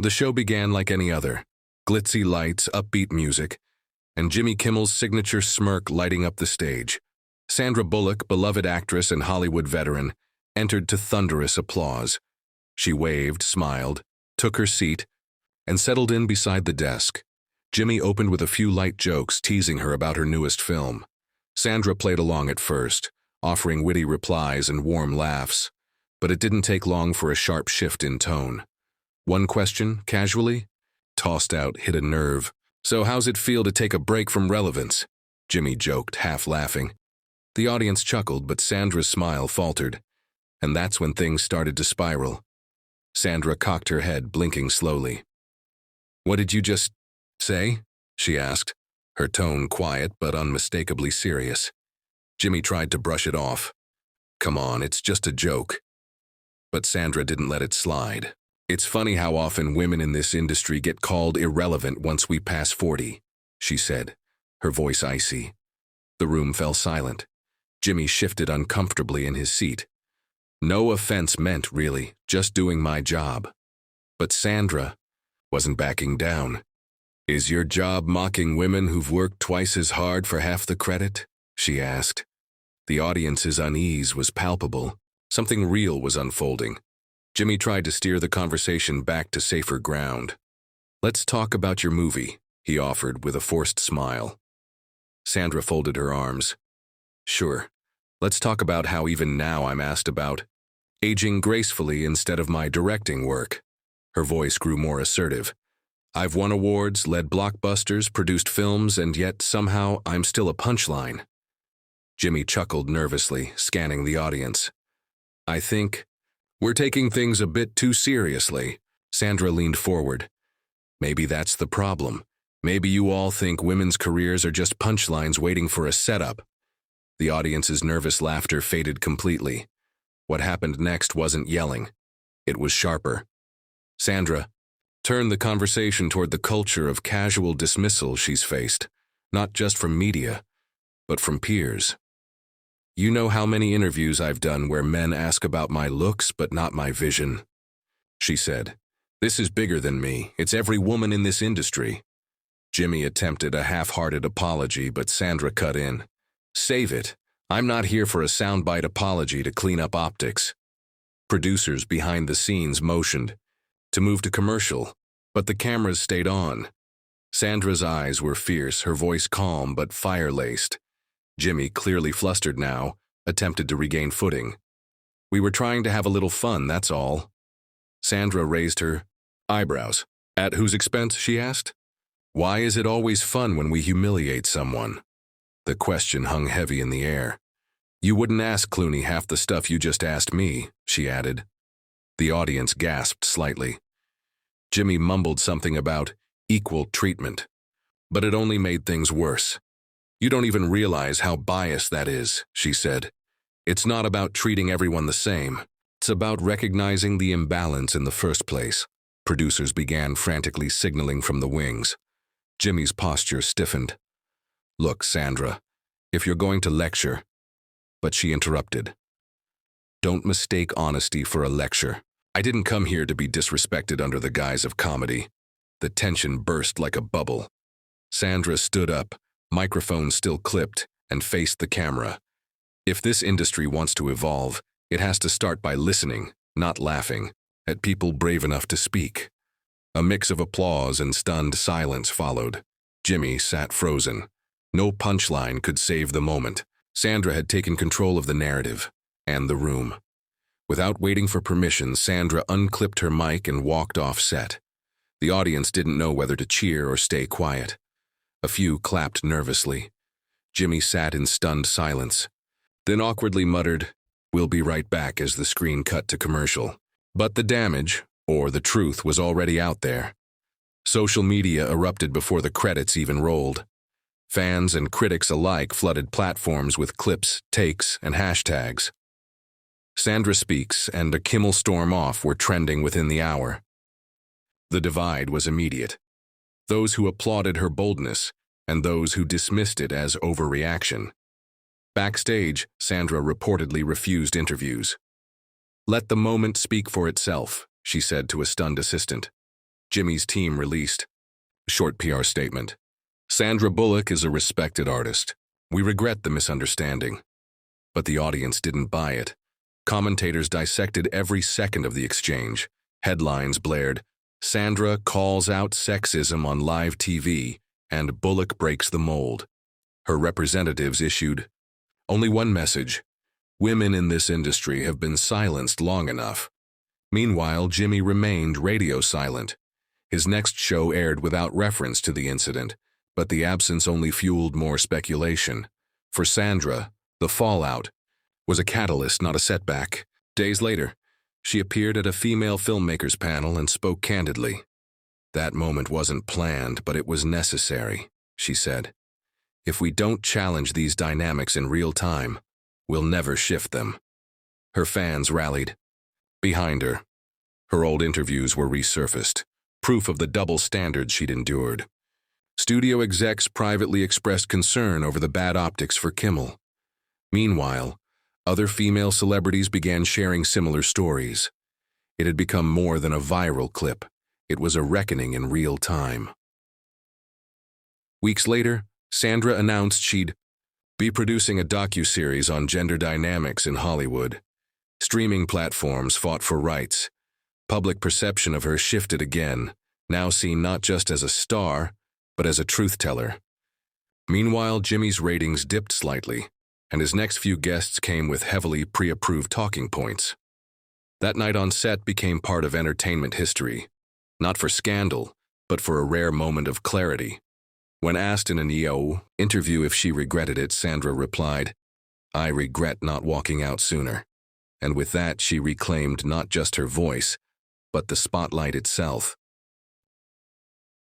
The show began like any other. Glitzy lights, upbeat music, and Jimmy Kimmel's signature smirk lighting up the stage. Sandra Bullock, beloved actress and Hollywood veteran, entered to thunderous applause. She waved, smiled, took her seat, and settled in beside the desk. Jimmy opened with a few light jokes, teasing her about her newest film. Sandra played along at first, offering witty replies and warm laughs, but it didn't take long for a sharp shift in tone. One question, casually, tossed out, hit a nerve. "So how's it feel to take a break from relevance?" Jimmy joked, half laughing. The audience chuckled, but Sandra's smile faltered, and that's when things started to spiral. Sandra cocked her head, blinking slowly. "What did you just say?" she asked, her tone quiet but unmistakably serious. Jimmy tried to brush it off. "Come on, it's just a joke." But Sandra didn't let it slide. "It's funny how often women in this industry get called irrelevant once we pass 40, she said, her voice icy. The room fell silent. Jimmy shifted uncomfortably in his seat. No offense meant, really, just doing my job. But Sandra wasn't backing down. "Is your job mocking women who've worked twice as hard for half the credit?" she asked. The audience's unease was palpable. Something real was unfolding. Jimmy tried to steer the conversation back to safer ground. "Let's talk about your movie," he offered with a forced smile. Sandra folded her arms. "Sure. Let's talk about how even now I'm asked about aging gracefully instead of my directing work." Her voice grew more assertive. "I've won awards, led blockbusters, produced films, and yet somehow I'm still a punchline." Jimmy chuckled nervously, scanning the audience. "I think we're taking things a bit too seriously." Sandra leaned forward. "Maybe that's the problem. Maybe you all think women's careers are just punchlines waiting for a setup." The audience's nervous laughter faded completely. What happened next wasn't yelling. It was sharper. Sandra turned the conversation toward the culture of casual dismissal she's faced, not just from media, but from peers. "You know how many interviews I've done where men ask about my looks but not my vision," she said. "This is bigger than me. It's every woman in this industry." Jimmy attempted a half-hearted apology, but Sandra cut in. "Save it. I'm not here for a soundbite apology to clean up optics." Producers behind the scenes motioned to move to commercial, but the cameras stayed on. Sandra's eyes were fierce, her voice calm but fire-laced. Jimmy, clearly flustered now, attempted to regain footing. "We were trying to have a little fun, that's all." Sandra raised her eyebrows. "At whose expense?" she asked. "Why is it always fun when we humiliate someone?" The question hung heavy in the air. "You wouldn't ask Clooney half the stuff you just asked me," she added. The audience gasped slightly. Jimmy mumbled something about equal treatment, but it only made things worse. "You don't even realize how biased that is," she said. "It's not about treating everyone the same. It's about recognizing the imbalance in the first place." Producers began frantically signaling from the wings. Jimmy's posture stiffened. "Look, Sandra, if you're going to lecture—" But she interrupted. "Don't mistake honesty for a lecture. I didn't come here to be disrespected under the guise of comedy." The tension burst like a bubble. Sandra stood up, microphone still clipped, and faced the camera. "If this industry wants to evolve, it has to start by listening, not laughing, at people brave enough to speak." A mix of applause and stunned silence followed. Jimmy sat frozen. No punchline could save the moment. Sandra had taken control of the narrative and the room. Without waiting for permission, Sandra unclipped her mic and walked off set. The audience didn't know whether to cheer or stay quiet. A few clapped nervously. Jimmy sat in stunned silence, then awkwardly muttered, "We'll be right back," as the screen cut to commercial. But the damage, or the truth, was already out there. Social media erupted before the credits even rolled. Fans and critics alike flooded platforms with clips, takes, and hashtags. Sandra Speaks and A Kimmel Storm Off were trending within the hour. The divide was immediate. Those who applauded her boldness and those who dismissed it as overreaction. Backstage, Sandra reportedly refused interviews. "Let the moment speak for itself," she said to a stunned assistant. Jimmy's team released. Short PR statement. Sandra Bullock is a respected artist. We regret the misunderstanding. But the audience didn't buy it. Commentators dissected every second of the exchange. Headlines blared, "Sandra calls out sexism on live TV," and "Bullock breaks the mold." Her representatives issued only one message: women in this industry have been silenced long enough. Meanwhile, Jimmy remained radio silent. His next show aired without reference to the incident, but the absence only fueled more speculation. For Sandra, the fallout was a catalyst, not a setback. Days later, she appeared at a female filmmakers panel and spoke candidly. "That moment wasn't planned, but it was necessary," she said. "If we don't challenge these dynamics in real time, we'll never shift them." Her fans rallied behind her. Her old interviews were resurfaced, proof of the double standards she'd endured. Studio execs privately expressed concern over the bad optics for Kimmel. Meanwhile, other female celebrities began sharing similar stories. It had become more than a viral clip. It was a reckoning in real time. Weeks later, Sandra announced she'd be producing a docuseries on gender dynamics in Hollywood. Streaming platforms fought for rights. Public perception of her shifted again, now seen not just as a star, but as a truth-teller. Meanwhile, Jimmy's ratings dipped slightly, and his next few guests came with heavily pre-approved talking points. That night on set became part of entertainment history, not for scandal, but for a rare moment of clarity. When asked in an EO interview if she regretted it, Sandra replied, "I regret not walking out sooner." And with that, she reclaimed not just her voice, but the spotlight itself.